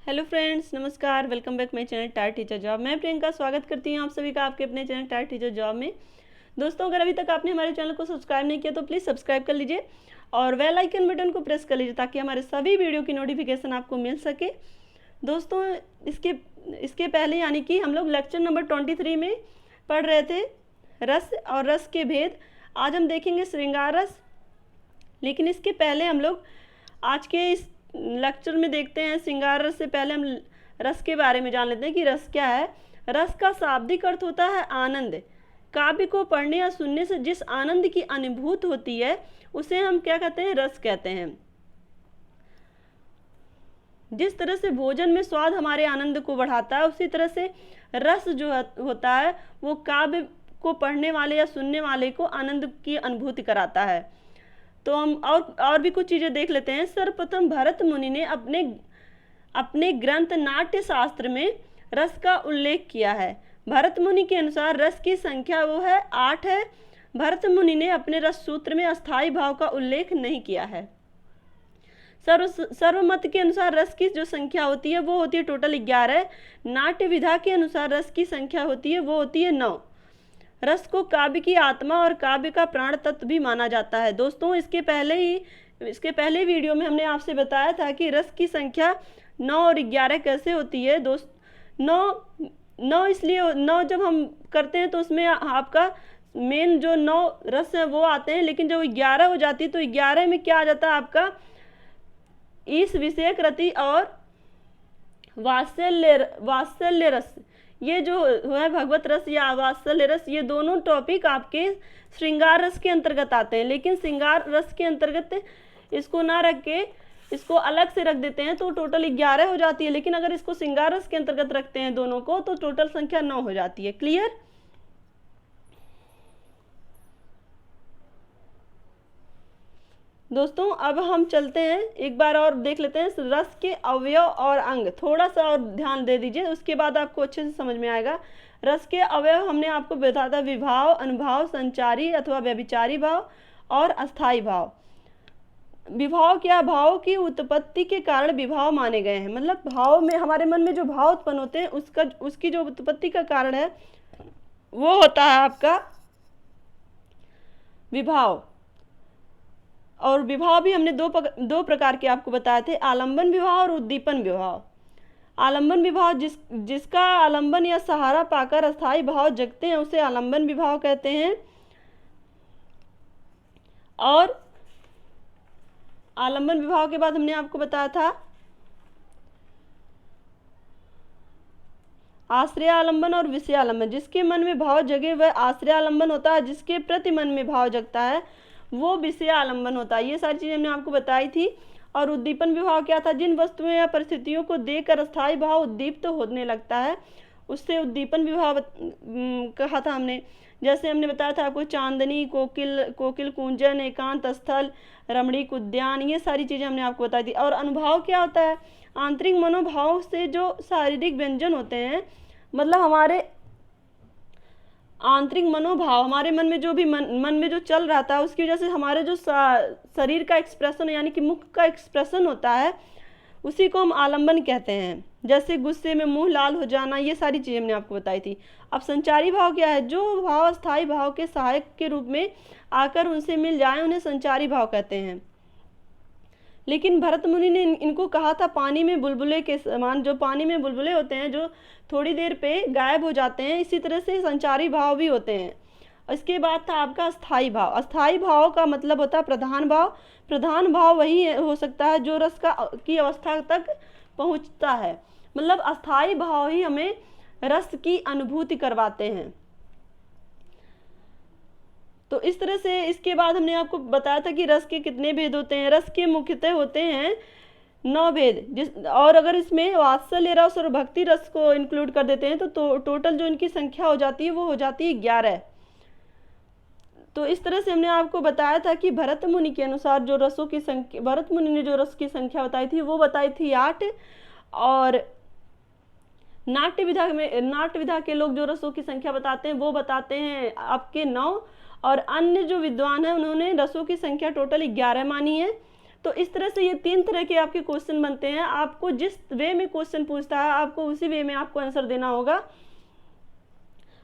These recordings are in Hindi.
हेलो फ्रेंड्स, नमस्कार। Welcome back my channel tyre teacher job. मैं प्रियंका स्वागत करती हूँ आप सभी का आपके अपने चैनल टायर टीचर जॉब में। दोस्तों, अगर अभी तक आपने हमारे चैनल को सब्सक्राइब नहीं किया तो प्लीज़ सब्सक्राइब कर लीजिए और बेल आइकन बटन को प्रेस कर लीजिए ताकि हमारे सभी वीडियो की नोटिफिकेशन आपको मिल सके। दोस्तों, इसके पहले यानी कि हम लोग लेक्चर नंबर 23 में पढ़ रहे थे रस और रस के भेद। आज हम देखेंगे श्रृंगार रस, लेकिन इसके पहले हम लोग आज के इस लेक्चर में देखते हैं श्रृंगार रस से पहले हम रस के बारे में जान लेते हैं कि रस क्या है। रस का शाब्दिक अर्थ होता है आनंद। काव्य को पढ़ने या सुनने से जिस आनंद की अनुभूति होती है उसे हम क्या कहते हैं? रस कहते हैं। जिस तरह से भोजन में स्वाद हमारे आनंद को बढ़ाता है, उसी तरह से रस जो होता है वो काव्य को पढ़ने वाले या सुनने वाले को आनंद की अनुभूति कराता है। तो हम और भी कुछ चीज़ें देख लेते हैं। सर्वप्रथम भरत मुनि ने अपने ग्रंथ नाट्य शास्त्र में रस का उल्लेख किया है। भरत मुनि के अनुसार रस की संख्या वो है 8 है। भरत मुनि ने अपने रस सूत्र में अस्थाई भाव का उल्लेख नहीं किया है। सर्वमत के अनुसार रस की जो संख्या होती है वो होती है टोटल 11। नाट्य विधा के अनुसार रस की संख्या होती है वो होती है 9। रस को काव्य की आत्मा और काव्य का प्राण तत्व भी माना जाता है। दोस्तों, इसके पहले वीडियो में हमने आपसे बताया था कि रस की संख्या 9 और 11 कैसे होती है। दोस्त 9 इसलिए 9 जब हम करते हैं तो उसमें आपका मेन जो 9 रस है वो आते हैं, लेकिन जब 11 हो जाती है तो 11 में क्या आ जाता है आपका ईश विषयक रति और वात्सल्य रस। ये जो है भगवत रस या वात्सल्य रस, ये दोनों टॉपिक आपके श्रृंगार रस के अंतर्गत आते हैं। लेकिन श्रृंगार रस के अंतर्गत इसको ना रख के इसको अलग से रख देते हैं तो टोटल 11 हो जाती है। लेकिन अगर इसको श्रृंगार रस के अंतर्गत रखते हैं दोनों को तो टोटल संख्या 9 हो जाती है। क्लियर? दोस्तों, अब हम चलते हैं, एक बार और देख लेते हैं रस के अवयव और अंग। थोड़ा सा और ध्यान दे दीजिए, उसके बाद आपको अच्छे से समझ में आएगा। रस के अवयव हमने आपको बताया था विभाव, अनुभाव, संचारी अथवा व्यभिचारी भाव और अस्थाई भाव। विभाव क्या? भाव की उत्पत्ति के कारण विभाव माने गए हैं। मतलब भाव में हमारे मन में जो भाव उत्पन्न होते हैं उसकी जो उत्पत्ति का कारण है वो होता है आपका विभाव। और विभाव भी हमने दो प्रकार के आपको बताए थे, आलंबन विभाव और उद्दीपन विभाव। आलंबन विभाव जिसका आलंबन या सहारा पाकर अस्थाई भाव जगते हैं उसे आलंबन विभाव कहते हैं। और आलंबन विभाव के बाद हमने आपको बताया था आश्रय आलंबन और विषय आलंबन। जिसके मन में भाव जगे वह आश्रय आलंबन होता है, जिसके प्रति मन में भाव जगता है वो विषय आलंबन होता है। ये सारी चीजें हमने आपको बताई थी। और उद्दीपन विभाव क्या था? जिन वस्तुओं या परिस्थितियों को देखकर अस्थाई भाव उद्दीप्त होने लगता है उससे उद्दीपन विभाव कहा था हमने। जैसे हमने बताया था आपको चांदनी, कोकिल कूंजन, एकांत स्थल, रमणीक उद्यान, ये सारी चीजें हमने आपको बताई थी। और अनुभाव क्या होता है? आंतरिक मनोभाव से जो शारीरिक व्यंजन होते हैं, मतलब हमारे आंतरिक मनोभाव, हमारे मन में जो भी मन में जो चल रहा था उसकी वजह से हमारे जो शरीर का एक्सप्रेशन यानी कि मुख का एक्सप्रेशन होता है उसी को हम आलंबन कहते हैं। जैसे गुस्से में मुंह लाल हो जाना, ये सारी चीजें हमने आपको बताई थी। अब संचारी भाव क्या है? जो भाव स्थायी भाव के सहायक के रूप में आकर उनसे मिल जाए उन्हें संचारी भाव कहते हैं। लेकिन भरत मुनि ने इनको कहा था पानी में बुलबुले के समान। जो पानी में बुलबुले होते हैं जो थोड़ी देर पे गायब हो जाते हैं, इसी तरह से संचारी भाव भी होते हैं। इसके बाद था आपका अस्थाई भाव। अस्थाई भाव का मतलब होता है प्रधान भाव। प्रधान भाव वही हो सकता है जो रस की अवस्था तक पहुंचता है। मतलब अस्थाई भाव ही हमें रस की अनुभूति करवाते हैं। तो इस तरह से इसके बाद हमने आपको बताया था कि रस के कितने भेद होते हैं। रस के मुख्यतः होते हैं 9 भेद। और अगर इसमें वात्सल्य रस और भक्ति रस को इंक्लूड कर देते हैं तो टोटल जो इनकी संख्या हो जाती है वो हो जाती है 11। तो इस तरह से हमने आपको बताया था कि भरत मुनि के अनुसार जो रसों की संख्या, भरत मुनि ने जो रस की संख्या बताई थी वो बताई थी 8। और नाट्य विधा के लोग जो रसों की संख्या बताते हैं वो बताते हैं आपके 9। और अन्य जो विद्वान हैं उन्होंने रसों की संख्या टोटल 11 मानी है। तो इस तरह से ये 3 तरह के आपके क्वेश्चन बनते हैं। आपको जिस वे में क्वेश्चन पूछता है आपको उसी वे में आपको आंसर देना होगा।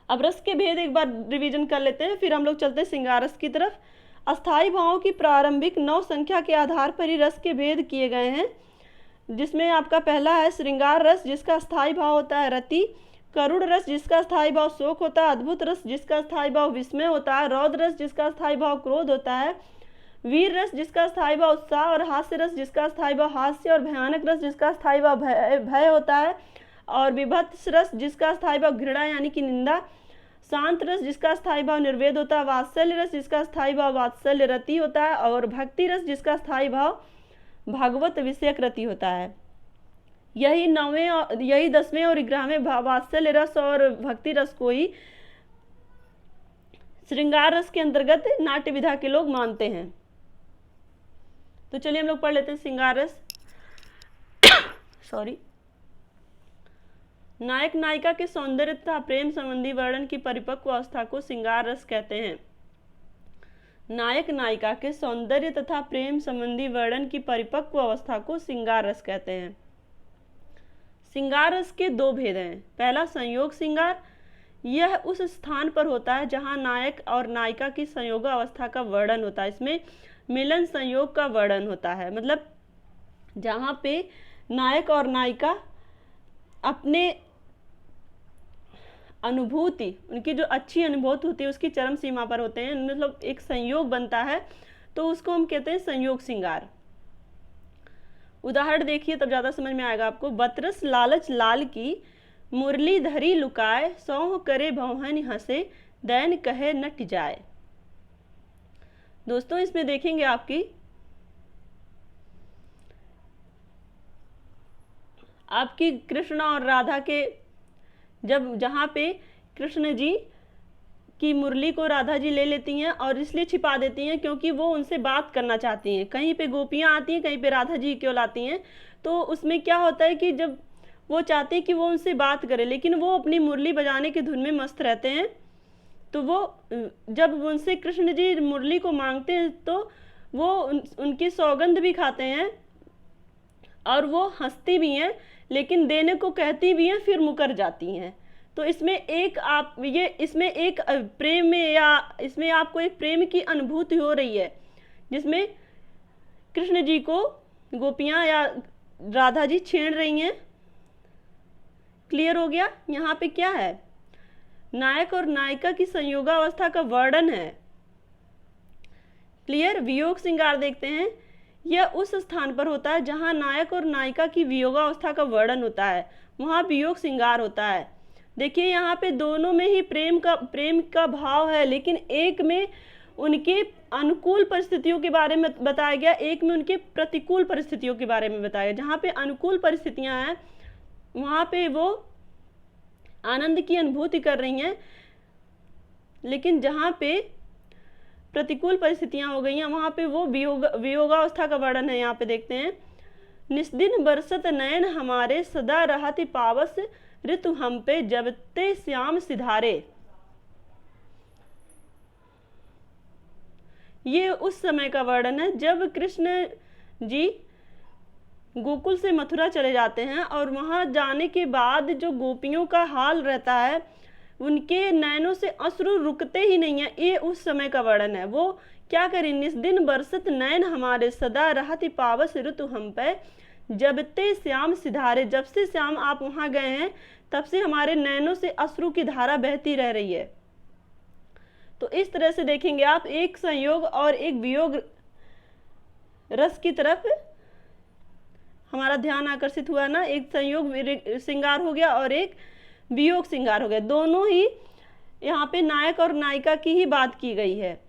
अब रस के भेद एक बार रिवीजन कर लेते हैं, फिर हम लोग चलते हैं श्रृंगार रस की तरफ। अस्थाई भावों की प्रारंभिक 9 संख्या के आधार पर ही रस के भेद किए गए हैं, जिसमें आपका पहला है श्रृंगार रस जिसका स्थायी भाव होता है रति, करुण रस जिसका स्थायी भाव शोक होता है, अद्भुत रस जिसका स्थायी भाव विस्मय होता है, रौद्र रस जिसका स्थायी भाव क्रोध होता है, वीर रस जिसका स्थायी भाव उत्साह, और हास्य रस जिसका स्थायी भाव हास्य, और भयानक रस जिसका स्थायी भाव भय होता है, और विभत्स रस जिसका स्थायी भाव घृणा यानी कि निंदा, शांत रस जिसका स्थायी भाव निर्वेद होता है, वात्सल्य रस जिसका स्थायी भाव वात्सल्य रति होता है, और भक्ति रस जिसका स्थायी भाव भागवत विषयक रति होता है। यही 10वें और 11वें वात्सल्य रस और भक्ति रस को ही श्रृंगार रस के अंतर्गत नाट्य विधा के लोग मानते हैं। तो चलिए हम लोग पढ़ लेते हैं श्रृंगार रस। सॉरी। नायक नायिका के सौंदर्य तथा प्रेम संबंधी वर्णन की परिपक्व अवस्था को श्रृंगार रस कहते हैं। नायक नायिका के सौंदर्य तथा प्रेम संबंधी वर्णन की परिपक्व अवस्था को श्रृंगार रस कहते हैं। श्रृंगार रस के 2 भेद हैं। पहला संयोग श्रृंगार, यह उस स्थान पर होता है जहां नायक और नायिका की संयोग अवस्था का वर्णन होता है। इसमें मिलन संयोग का वर्णन होता है, मतलब जहां पे नायक और नायिका अपने अनुभूति, उनकी जो अच्छी अनुभूति होती है उसकी चरम सीमा पर होते हैं, मतलब एक संयोग बनता है, तो उसको हम कहते हैं संयोग श्रृंगार। उदाहरण देखिए तब ज्यादा समझ में आएगा आपको। बतरस लालच लाल की, मुरली धरी लुकाए, सौह करे भौहन हंसे, दैन कहे नट जाए। दोस्तों इसमें देखेंगे आपकी कृष्ण और राधा के जहाँ पे कृष्ण जी की मुरली को राधा जी ले लेती हैं और इसलिए छिपा देती हैं क्योंकि वो उनसे बात करना चाहती हैं। कहीं पे गोपियाँ आती हैं, कहीं पे राधा जी क्यों लाती हैं, तो उसमें क्या होता है कि जब वो चाहते हैं कि वो उनसे बात करे लेकिन वो अपनी मुरली बजाने की धुन में मस्त रहते हैं, तो वो जब उनसे कृष्ण जी मुरली को मांगते हैं तो वो उनकी सौगंध भी खाते हैं और वो हंसती भी हैं, लेकिन देने को कहती भी हैं फिर मुकर जाती हैं। तो इसमें एक प्रेम में या इसमें आपको एक प्रेम की अनुभूति हो रही है जिसमें कृष्ण जी को गोपियाँ या राधा जी छेड़ रही हैं। क्लियर हो गया? यहाँ पे क्या है, नायक और नायिका की संयोगावस्था का वर्णन है। क्लियर? वियोग श्रृंगार देखते हैं, यह उस स्थान पर होता है जहां नायक और नायिका की वियोगावस्था का वर्णन होता है, वहां वियोग श्रृंगार होता है। देखिए यहाँ पे दोनों में ही प्रेम का भाव है, लेकिन एक में उनके अनुकूल परिस्थितियों के बारे में बताया गया, एक में उनके प्रतिकूल परिस्थितियों के बारे में बताया गया। जहाँ पे अनुकूल परिस्थितियाँ हैं वहाँ पे वो आनंद की अनुभूति कर रही हैं, लेकिन जहाँ पे प्रतिकूल परिस्थितियां हो गई हैं वहाँ पे वो वियोगावस्था का वर्णन है। यहाँ पे देखते हैं, निस्दिन बरसत नयन हमारे, सदा रहति पावस ऋतु हम पे, जबते श्याम सिधारे। ये उस समय का वर्णन है जब कृष्ण जी गोकुल से मथुरा चले जाते हैं और वहां जाने के बाद जो गोपियों का हाल रहता है, उनके नैनों से अश्रु रुकते ही नहीं है, ये उस समय का वर्णन है। वो क्या करें, निस्दिन बरसत नयन हमारे, सदा रहति पावस ऋतु हम पे, जबते श्याम सिधारे। जब से श्याम आप वहां गए हैं तब से हमारे नैनों से अश्रु की धारा बहती रह रही है। तो इस तरह से देखेंगे आप, एक संयोग और एक वियोग रस की तरफ हमारा ध्यान आकर्षित हुआ ना। एक संयोग श्रृंगार हो गया और एक वियोग श्रृंगार हो गया। दोनों ही यहाँ पे नायक और नायिका की ही बात की गई है,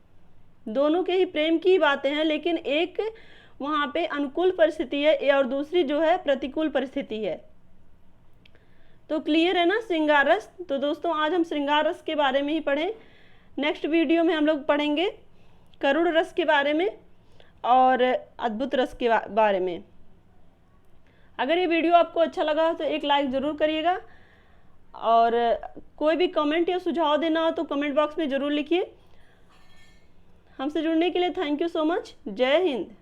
दोनों के ही प्रेम की बातें हैं, लेकिन एक वहाँ पे अनुकूल परिस्थिति है और दूसरी जो है प्रतिकूल परिस्थिति है। तो क्लियर है ना श्रृंगार रस? तो दोस्तों आज हम श्रृंगार रस के बारे में ही पढ़ें। नेक्स्ट वीडियो में हम लोग पढ़ेंगे करुण रस के बारे में और अद्भुत रस के बारे में। अगर ये वीडियो आपको अच्छा लगा तो एक लाइक ज़रूर करिएगा, और कोई भी कमेंट या सुझाव देना हो तो कमेंट बॉक्स में ज़रूर लिखिए। हमसे जुड़ने के लिए थैंक यू सो मच। जय हिंद।